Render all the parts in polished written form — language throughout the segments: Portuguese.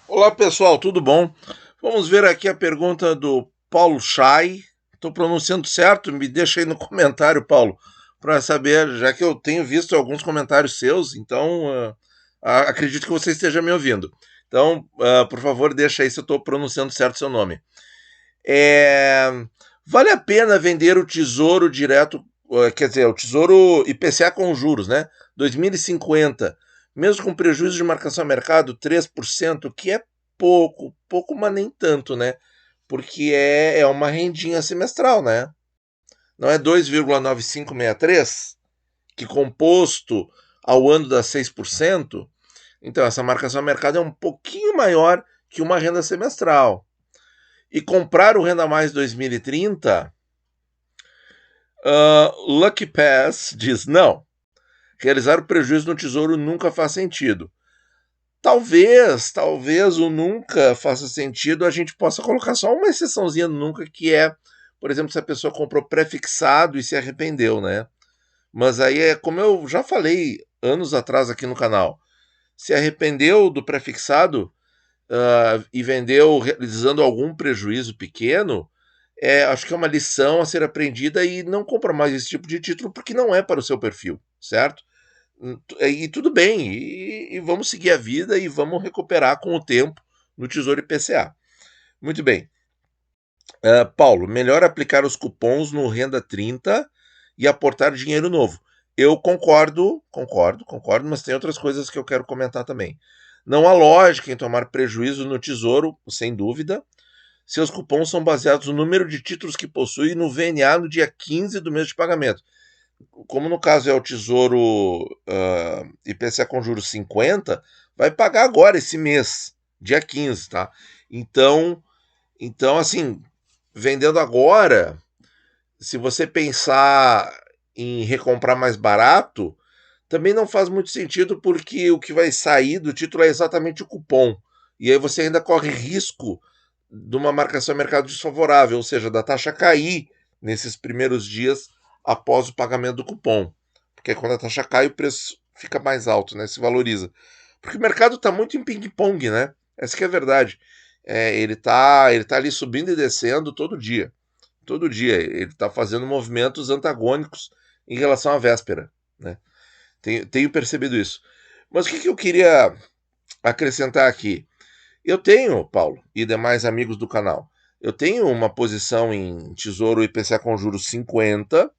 Olá pessoal, tudo bom? Vamos ver aqui a pergunta do Paulo Chay. Estou pronunciando certo? Me deixa aí no comentário, Paulo, para saber, já que eu tenho visto alguns comentários seus, então acredito que você esteja me ouvindo. Então, por favor, deixa aí se eu estou pronunciando certo seu nome. É, Vale a pena vender o tesouro direto, quer dizer, o tesouro IPCA com juros, né? 2050, mesmo com prejuízo de marcação a mercado, 3%, que é pouco, mas nem tanto, né? Porque é uma rendinha semestral, né? Não é 2,9563, que composto ao ano dá 6%. Então, essa marcação a mercado é um pouquinho maior que uma renda semestral. E comprar o Renda Mais 2030, Lucky Pass diz não. Realizar o prejuízo no tesouro nunca faz sentido. Talvez o nunca faça sentido, a gente possa colocar só uma exceçãozinha no nunca, que é, por exemplo, se a pessoa comprou prefixado e se arrependeu, né? Mas aí é como eu já falei anos atrás aqui no canal. Se arrependeu do prefixado e vendeu realizando algum prejuízo pequeno, acho que é uma lição a ser aprendida e não compra mais esse tipo de título porque não é para o seu perfil, certo? E tudo bem, e vamos seguir a vida e vamos recuperar com o tempo no Tesouro IPCA. Muito bem. Paulo, melhor aplicar os cupons no Renda 30 e aportar dinheiro novo. Eu concordo, mas tem outras coisas que eu quero comentar também. Não há lógica em tomar prejuízo no Tesouro, sem dúvida. Seus cupons são baseados no número de títulos que possui no VNA no dia 15 do mês de pagamento. Como no caso é o Tesouro IPCA com juros 50, vai pagar agora esse mês, dia 15, tá? Então assim, vendendo agora, se você pensar em recomprar mais barato, também não faz muito sentido porque o que vai sair do título é exatamente o cupom. E aí você ainda corre risco de uma marcação a mercado desfavorável, ou seja, da taxa cair nesses primeiros dias após o pagamento do cupom. Porque quando a taxa cai, o preço fica mais alto, né? Se valoriza. Porque o mercado está muito em ping-pong, né? Essa que é a verdade. Ele tá ali subindo e descendo todo dia. Todo dia. Ele está fazendo movimentos antagônicos em relação à véspera, né? Tenho percebido isso. Mas o que eu queria acrescentar aqui? Eu tenho, Paulo, e demais amigos do canal, eu tenho uma posição em Tesouro IPCA com juros 50,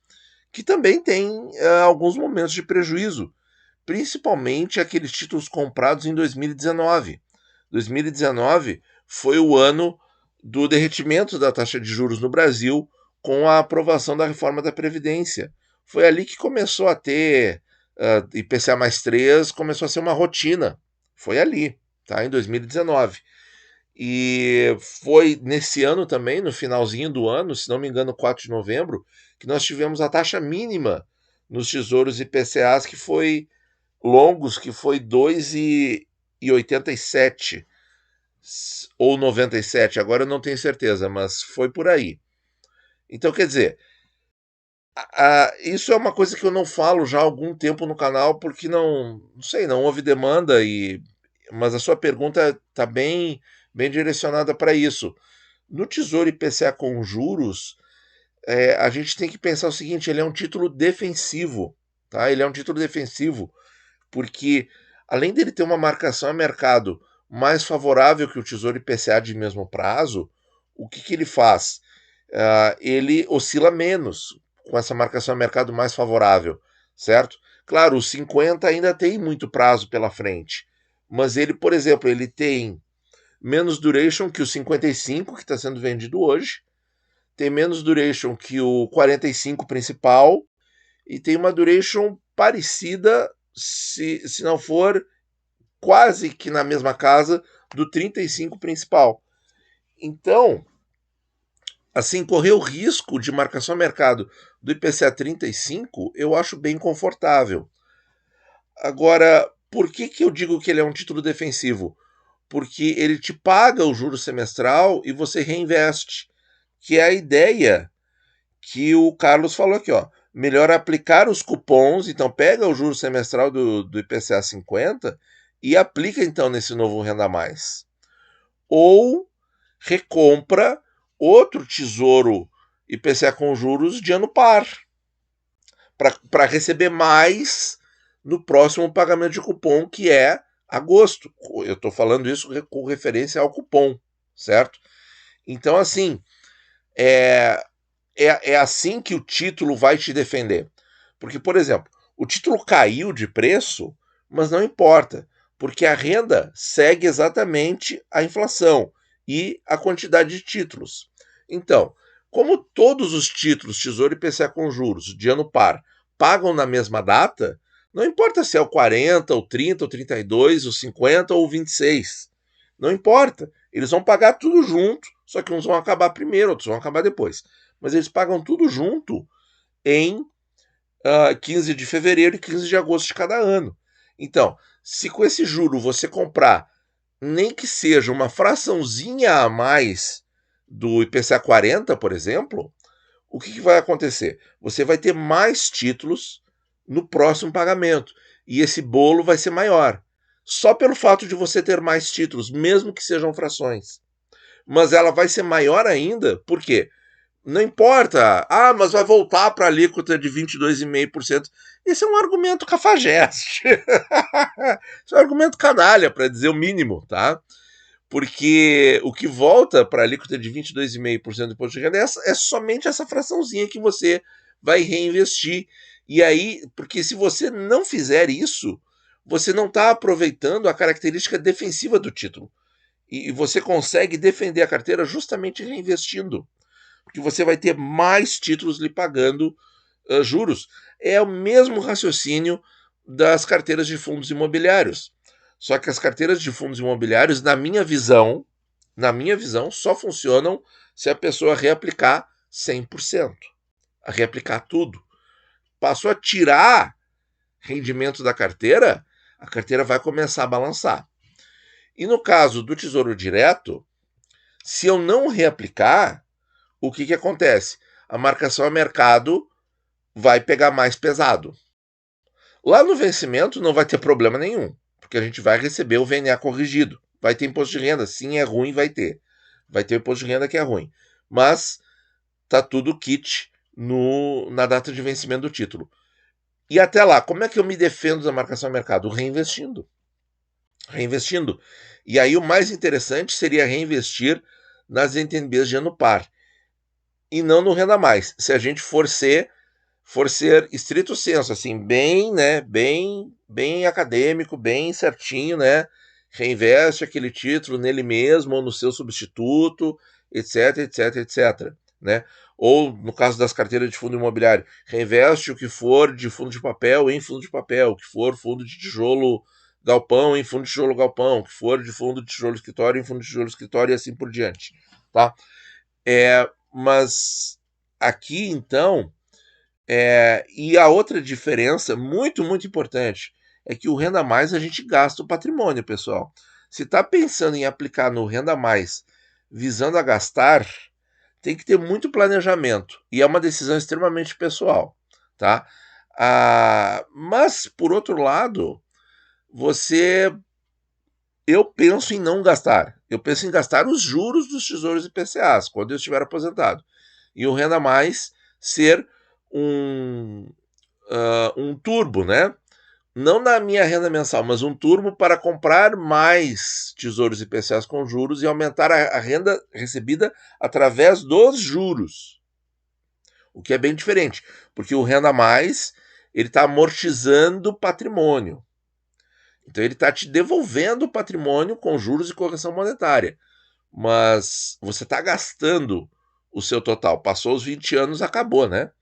que também tem alguns momentos de prejuízo, principalmente aqueles títulos comprados em 2019. 2019 foi o ano do derretimento da taxa de juros no Brasil com a aprovação da reforma da Previdência. Foi ali que começou a ter IPCA mais 3, começou a ser uma rotina. Foi ali, tá? Em 2019. E foi nesse ano também, no finalzinho do ano, se não me engano, 4 de novembro, que nós tivemos a taxa mínima nos tesouros IPCAs, que foi longos, que foi 2,87 ou 97, agora eu não tenho certeza, mas foi por aí. Então, quer dizer, isso é uma coisa que eu não falo já há algum tempo no canal, porque não sei, não houve demanda, mas a sua pergunta está bem direcionada para isso. No Tesouro IPCA com juros, a gente tem que pensar o seguinte: ele é um título defensivo, tá? Ele é um título defensivo porque, além dele ter uma marcação a mercado mais favorável que o Tesouro IPCA de mesmo prazo, o que ele faz? Ele oscila menos com essa marcação a mercado mais favorável, certo? Claro, o 50 ainda tem muito prazo pela frente, mas ele, por exemplo, ele tem menos duration que o 55 que está sendo vendido hoje, tem menos duration que o 45 principal e tem uma duration parecida, se não for quase que na mesma casa do 35 principal. Então, assim, correr o risco de marcação a mercado do IPCA 35, eu acho bem confortável. Agora, por que eu digo que ele é um título defensivo? Porque ele te paga o juro semestral e você reinveste, que é a ideia que o Carlos falou aqui, ó. Melhor aplicar os cupons, então pega o juro semestral do IPCA 50 e aplica então nesse novo Renda Mais. ou recompra outro tesouro IPCA com juros de ano par, para receber mais no próximo pagamento de cupom, que é agosto. Eu estou falando isso com referência ao cupom, certo? Então, assim, é assim que o título vai te defender. Porque, por exemplo, o título caiu de preço, mas não importa, porque a renda segue exatamente a inflação e a quantidade de títulos. Então, como todos os títulos Tesouro IPCA com juros de ano par pagam na mesma data, não importa se é o 40, o 30, o 32, o 50 ou o 26. Não importa. Eles vão pagar tudo junto, só que uns vão acabar primeiro, outros vão acabar depois. Mas eles pagam tudo junto em 15 de fevereiro e 15 de agosto de cada ano. Então, se com esse juro você comprar nem que seja uma fraçãozinha a mais do IPCA 40, por exemplo, o que vai acontecer? Você vai ter mais títulos no próximo pagamento e esse bolo vai ser maior. Só pelo fato de você ter mais títulos, mesmo que sejam frações. Mas ela vai ser maior ainda, por quê? Não importa, mas vai voltar para a alíquota de 22,5%. Esse é um argumento cafajeste. Esse é um argumento canalha, para dizer o mínimo, tá? Porque o que volta para a alíquota de 22,5% do imposto de renda é somente essa fraçãozinha que você vai reinvestir. E aí, porque se você não fizer isso, você não está aproveitando a característica defensiva do título. E você consegue defender a carteira justamente reinvestindo, porque você vai ter mais títulos lhe pagando juros. É o mesmo raciocínio das carteiras de fundos imobiliários. Só que as carteiras de fundos imobiliários, na minha visão, só funcionam se a pessoa reaplicar 100%. A reaplicar tudo. Passou a tirar rendimento da carteira, a carteira vai começar a balançar. E no caso do Tesouro Direto, se eu não reaplicar, o que acontece? A marcação a mercado vai pegar mais pesado. Lá no vencimento não vai ter problema nenhum, porque a gente vai receber o VNA corrigido. Vai ter imposto de renda? Sim, é ruim, vai ter. Vai ter o imposto de renda que é ruim. Mas tá tudo kit na data de vencimento do título. E até lá, como é que eu me defendo da marcação a mercado? Reinvestindo. Reinvestindo. E aí o mais interessante seria reinvestir nas NTNBs de ano par. E não no Renda Mais. Se a gente for ser estrito senso, assim, bem, né, bem acadêmico, bem certinho, né, reinveste aquele título nele mesmo ou no seu substituto, etc, etc, etc, né? Ou, no caso das carteiras de fundo imobiliário, reinveste o que for de fundo de papel em fundo de papel, o que for fundo de tijolo galpão em fundo de tijolo galpão, o que for de fundo de tijolo escritório em fundo de tijolo escritório e assim por diante, tá? Mas aqui, então, e a outra diferença, muito, muito importante, é que o Renda Mais a gente gasta o patrimônio, pessoal. Se está pensando em aplicar no Renda Mais visando a gastar, tem que ter muito planejamento. E é uma decisão extremamente pessoal, tá? Mas, por outro lado, eu penso em não gastar. Eu penso em gastar os juros dos tesouros IPCAs quando eu estiver aposentado. E o Renda Mais ser um turbo, né? Não na minha renda mensal, mas um turbo para comprar mais tesouros IPCAs com juros e aumentar a renda recebida através dos juros. O que é bem diferente, porque o Renda Mais ele está amortizando patrimônio. Então ele está te devolvendo o patrimônio com juros e correção monetária. Mas você está gastando o seu total. Passou os 20 anos, acabou, né?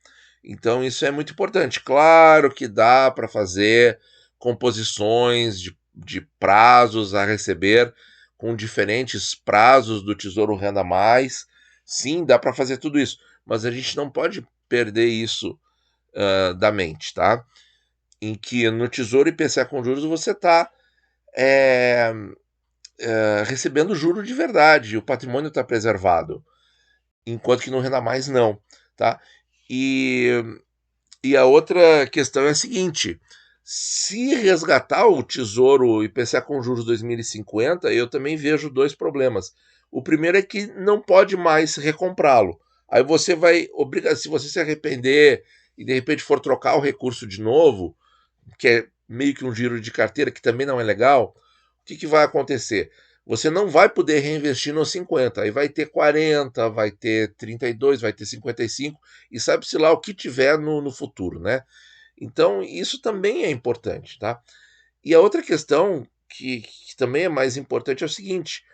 Então isso é muito importante. Claro que dá para fazer composições de prazos a receber com diferentes prazos do Tesouro Renda Mais. Sim, dá para fazer tudo isso, mas a gente não pode perder isso da mente, tá? Em que no Tesouro IPCA com juros você está recebendo juro de verdade, o patrimônio está preservado, enquanto que no Renda Mais não, tá? E a outra questão é a seguinte: Se resgatar o Tesouro IPCA com juros 2050, eu também vejo dois problemas. O primeiro é que não pode mais recomprá-lo. Aí você vai obrigar, se você se arrepender e de repente for trocar o recurso de novo, que é meio que um giro de carteira, que também não é legal, o que vai acontecer? Você não vai poder reinvestir nos 50, aí vai ter 40, vai ter 32, vai ter 55, e sabe-se lá o que tiver no futuro, né? Então, isso também é importante, tá? E a outra questão que também é mais importante é o seguinte: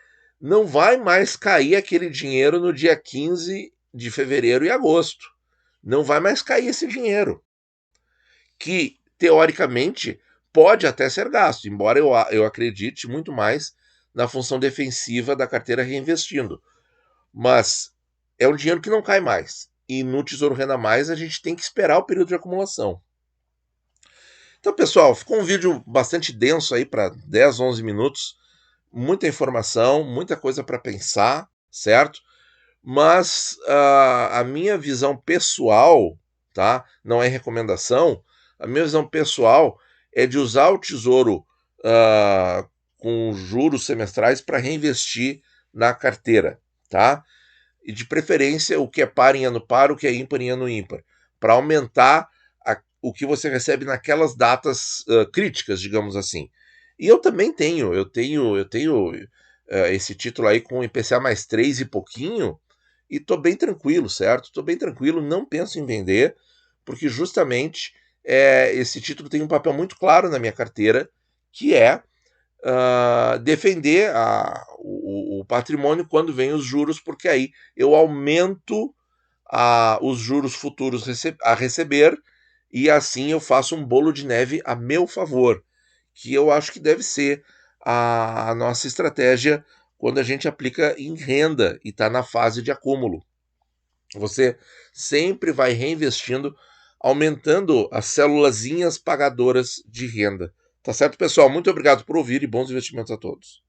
não vai mais cair aquele dinheiro no dia 15 de fevereiro e agosto. Não vai mais cair esse dinheiro, que teoricamente pode até ser gasto, embora eu acredite muito mais na função defensiva da carteira reinvestindo. Mas é um dinheiro que não cai mais. E no Tesouro Renda Mais a gente tem que esperar o período de acumulação. Então, pessoal, ficou um vídeo bastante denso aí para 10, 11 minutos. Muita informação, muita coisa para pensar, certo? Mas a minha visão pessoal, tá? Não é recomendação. A minha visão pessoal é de usar o tesouro com juros semestrais para reinvestir na carteira, tá? E de preferência o que é par em ano par, o que é ímpar em ano ímpar, para aumentar o que você recebe naquelas datas críticas, digamos assim. E eu também tenho, esse título aí com IPCA mais 3 e pouquinho, e tô bem tranquilo, certo? Tô bem tranquilo, não penso em vender, porque justamente esse título tem um papel muito claro na minha carteira, que é defender o patrimônio quando vem os juros, porque aí eu aumento os juros futuros a receber e assim eu faço um bolo de neve a meu favor, que eu acho que deve ser a nossa estratégia quando a gente aplica em renda e está na fase de acúmulo. Você sempre vai reinvestindo, aumentando as célulazinhas pagadoras de renda. Tá certo, pessoal? Muito obrigado por ouvir e bons investimentos a todos.